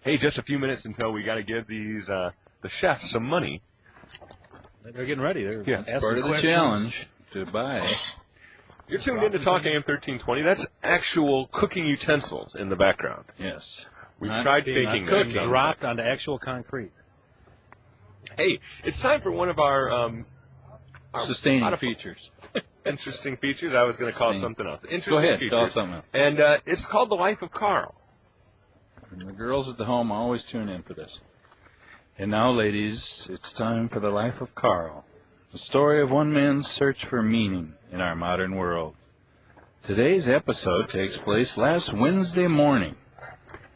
Hey, just a few minutes until we got to give these the chefs some money. They're getting ready. They're It's part of the challenge to buy. You're tuned in to Talk AM 1320. That's actual cooking utensils in the background. Yes. We tried faking cooking that. dropped onto actual concrete. Hey, it's time for one of our Sustaining features. interesting features. I was going to call it something else. Interesting Go ahead, features. call it something else. And it's called The Life of Carl. And the girls at the home always tune in for this. And now, ladies, it's time for The Life of Carl, the story of one man's search for meaning in our modern world. Today's episode takes place last Wednesday morning.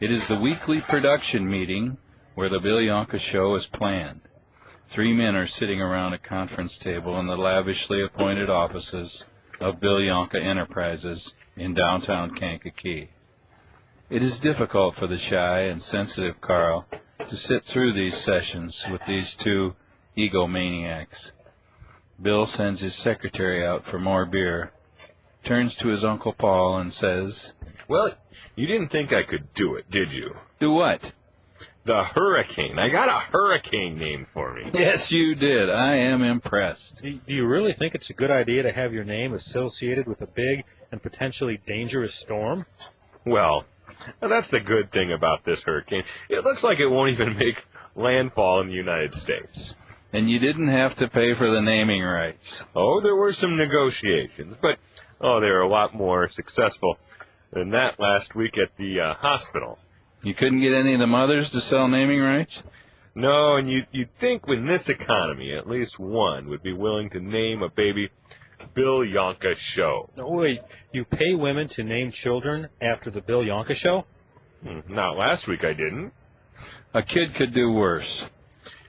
It is the weekly production meeting where the Bill Yohnka show is planned. 3 men are sitting around a conference table in the lavishly appointed offices of Bill Yohnka Enterprises in downtown Kankakee. It is difficult for the shy and sensitive Carl to sit through these sessions with these two egomaniacs. Bill sends his secretary out for more beer, turns to his Uncle Paul and says, Well, you didn't think I could do it, did you? Do what? The Hurricane. I got a hurricane named for me. Yes, you did. I am impressed. Do you really think it's a good idea to have your name associated with a big and potentially dangerous storm? Well, that's the good thing about this hurricane. It looks like it won't even make landfall in the United States. And you didn't have to pay for the naming rights. Oh, there were some negotiations, but, they were a lot more successful than that last week at the hospital. You couldn't get any of the mothers to sell naming rights? No, and you'd think with this economy, at least one would be willing to name a baby Bill Yohnka Show. No, wait, you pay women to name children after the Bill Yohnka Show? Not last week I didn't. A kid could do worse.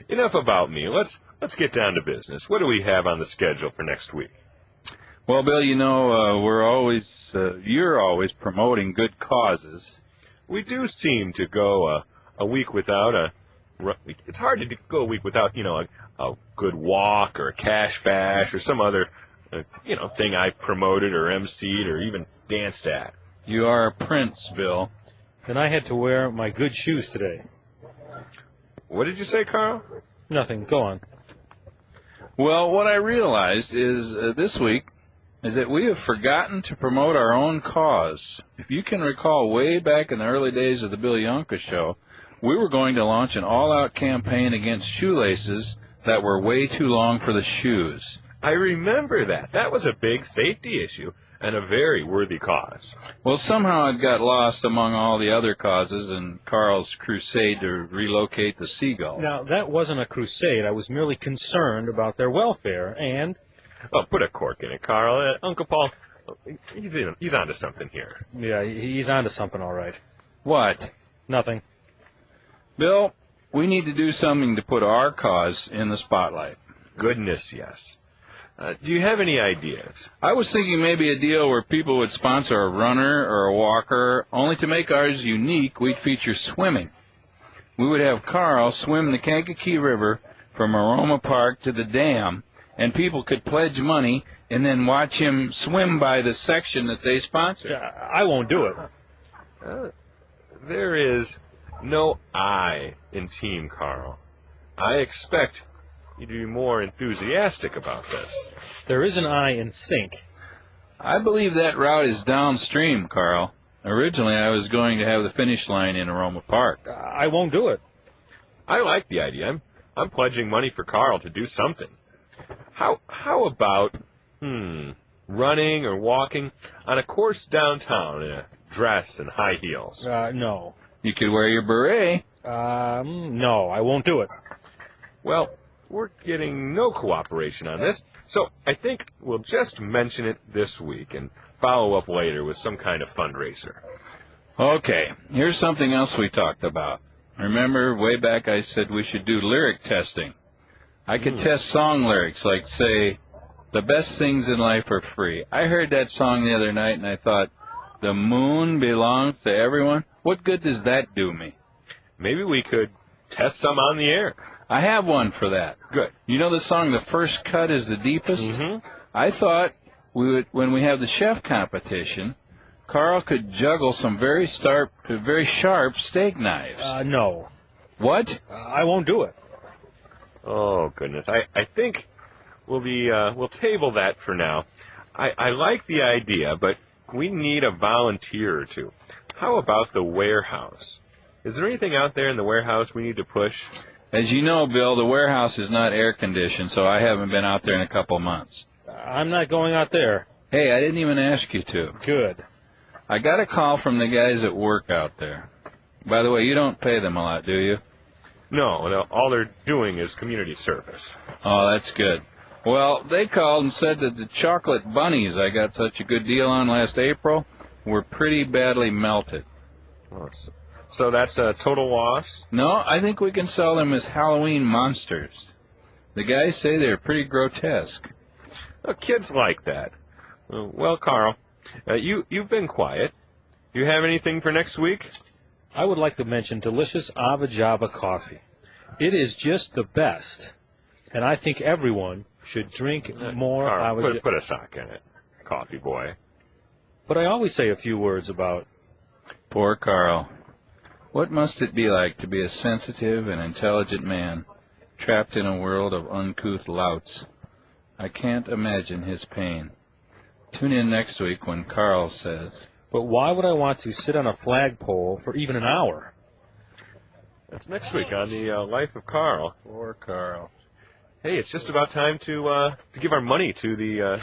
Enough about me. Let's get down to business. What do we have on the schedule for next week? Well, Bill, you're always promoting good causes. We do seem to go a week without it's hard to go a week without, a good walk or a cash bash or some other, thing I promoted or emceed or even danced at. You are a prince, Bill. Then I had to wear my good shoes today. What did you say, Carl? Nothing. Go on. Well, what I realized is this week is that we have forgotten to promote our own cause. If you can recall, way back in the early days of the Bill Yohnka Show, we were going to launch an all-out campaign against shoelaces that were way too long for the shoes. I remember that. That was a big safety issue and a very worthy cause. Well, somehow it got lost among all the other causes in Carl's crusade to relocate the seagull. Now, that wasn't a crusade. I was merely concerned about their welfare, and... Oh, put a cork in it, Carl. Uncle Paul, he's onto something here. Yeah, he's onto something, all right. What? Nothing. Bill, we need to do something to put our cause in the spotlight. Goodness, yes. Do you have any ideas? I was thinking maybe a deal where people would sponsor a runner or a walker. Only to make ours unique, we'd feature swimming. We would have Carl swim the Kankakee River from Aroma Park to the dam, and people could pledge money and then watch him swim by the section that they sponsor. I won't do it. There is no I in Team Carl. I expect you to be more enthusiastic about this. There is an I in sink. I believe that route is downstream, Carl. Originally, I was going to have the finish line in Aroma Park. I won't do it. I like the idea. I'm pledging money for Carl to do something. How about, running or walking on a course downtown in a dress and high heels? No. You could wear your beret. No, I won't do it. Well, we're getting no cooperation on this, so I think we'll just mention it this week and follow up later with some kind of fundraiser. Okay, here's something else we talked about. Remember, way back I said we should do lyric testing. I could test song lyrics, like, say, the best things in life are free. I heard that song the other night, and I thought, the moon belongs to everyone? What good does that do me? Maybe we could test some on the air. I have one for that. Good. You know the song, The First Cut is the Deepest? Mm-hmm. I thought we would, when we have the chef competition, Carl could juggle some very sharp steak knives. No. What? I won't do it. Oh, goodness. I think we'll table that for now. I like the idea, but we need a volunteer or two. How about the warehouse? Is there anything out there in the warehouse we need to push? As you know, Bill, the warehouse is not air-conditioned, so I haven't been out there in a couple of months. I'm not going out there. Hey, I didn't even ask you to. Good. I got a call from the guys that work out there. By the way, you don't pay them a lot, do you? No, all they're doing is community service. Oh, that's good. Well, they called and said that the chocolate bunnies I got such a good deal on last April were pretty badly melted. Oh, so that's a total loss? No, I think we can sell them as Halloween monsters. The guys say they're pretty grotesque. Oh, kids like that. Well, Carl, you've been quiet. Do you have anything for next week? I would like to mention delicious Aava Java coffee. It is just the best, and I think everyone should drink more Carl, Aava Java. put a sock in it, coffee boy. But I always say a few words about... Poor Carl. What must it be like to be a sensitive and intelligent man, trapped in a world of uncouth louts? I can't imagine his pain. Tune in next week when Carl says... But why would I want to sit on a flagpole for even an hour? That's next week on the Life of Carl. Poor Carl. Hey, it's just about time to give our money to the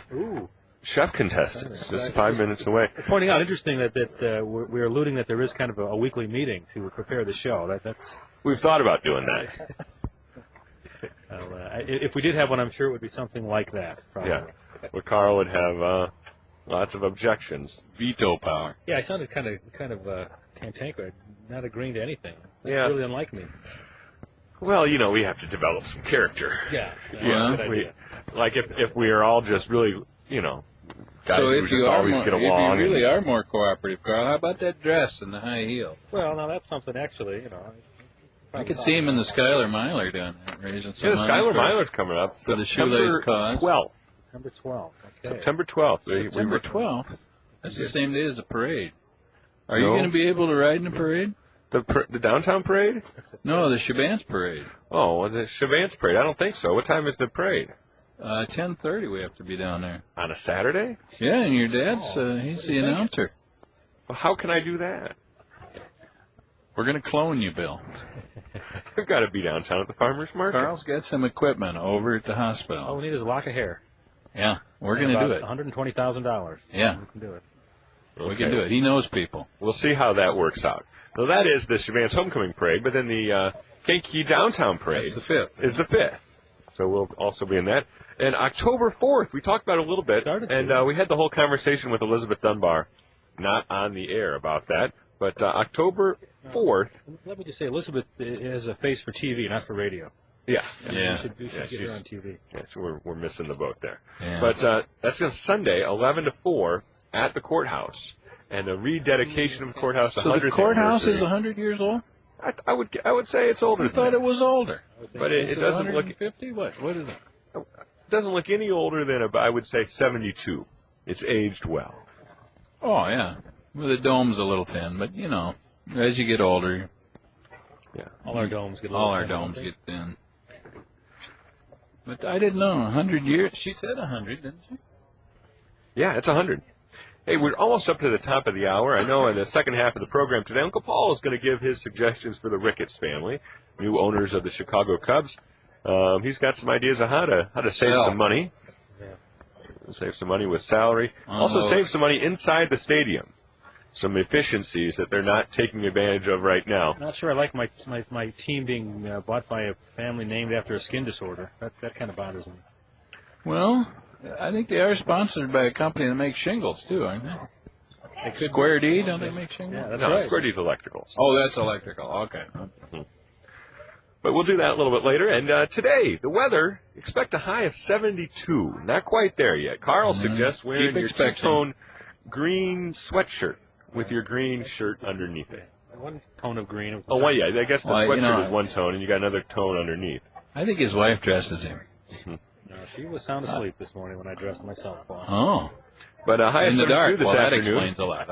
chef contestants. Just 5 minutes away. Pointing out, interesting that we're alluding that there is kind of a weekly meeting to prepare the show. That's We've thought about doing that. if we did have one, I'm sure it would be something like that. Probably. Yeah, where Carl would have lots of objections. Veto power. Yeah, I sounded kind of cantankerous, not agreeing to anything. That's Yeah. really unlike me. Well, we have to develop some character. Yeah. Yeah. Good idea. Like if we are all just really, guys So who if just you always get along. if you really are more cooperative, Carl, how about that dress and the high heel? Well, now that's something actually, I could see him in the Skylar Myler doing that, raising some Yeah, money Skylar for- Myler's coming up. for the shoelace cause. 12th. September 12th. Okay. September 12th. September 12th. That's the same day as the parade. Are you No. going to be able to ride in the parade? The downtown parade? No, the Shabans parade. Oh, the Chavance parade. I don't think so. What time is the parade? 10:30 we have to be down there. On a Saturday? Yeah, and your dad's, he's the announcer. Well, how can I do that? We're going to clone you, Bill. I've got to be downtown at the farmer's market. Carl's got some equipment over at the hospital. All we need is a lock of hair. Yeah, we're going to do it. $120,000. Yeah. We can do it. We can do it. He knows people. We'll see how that works out. So that is the Chavance Homecoming Parade, but then the Kankakee Downtown Parade That's the 5th. is the 5th. So we'll also be in that. And October 4th, we talked about it a little bit, and we had the whole conversation with Elizabeth Dunbar, not on the air about that, but October 4th. Let me just say, Elizabeth has a face for TV, not for radio. Yeah. Yeah. We should get her on TV. Yeah, so we're missing the boat there. Yeah. But that's on Sunday, 11 to 4, at the courthouse. And a rededication of the courthouse. So the 100th courthouse anniversary. is 100 years old? I would say it's older. I than thought that. it was older. But it doesn't look. 150? What is it? Doesn't look any older than I would say 72. It's aged well. Oh, yeah. Well, the dome's a little thin, but, as you get older, Yeah. All our domes get a all little our thinner, domes don't get thin. But I didn't know, 100 years. She said 100, didn't she? Yeah, it's 100. Hey, we're almost up to the top of the hour. I know in the second half of the program today, Uncle Paul is going to give his suggestions for the Ricketts family, new owners of the Chicago Cubs. He's got some ideas of how to save some money. Yeah. Save some money with salary. Also save some money inside the stadium. Some efficiencies that they're not taking advantage of right now. I'm not sure I like my team being bought by a family named after a skin disorder. That kind of bothers me. Well, I think they are sponsored by a company that makes shingles, too, aren't they? Square D, don't they make shingles? Yeah, that's No, right. Square D's electrical. Oh, that's electrical. Okay. But we'll do that a little bit later. And today, the weather, expect a high of 72. Not quite there yet. Carl suggests wearing Keep your expecting. two-tone green sweatshirt with your green shirt underneath it. One tone of green. With the Oh, well, yeah, I guess the Well, sweatshirt is one tone, and you got another tone underneath. I think his wife dresses him. No, she was sound asleep this morning when I dressed myself. Oh. But a high of In the 72 dark. this Well, that afternoon. explains a lot.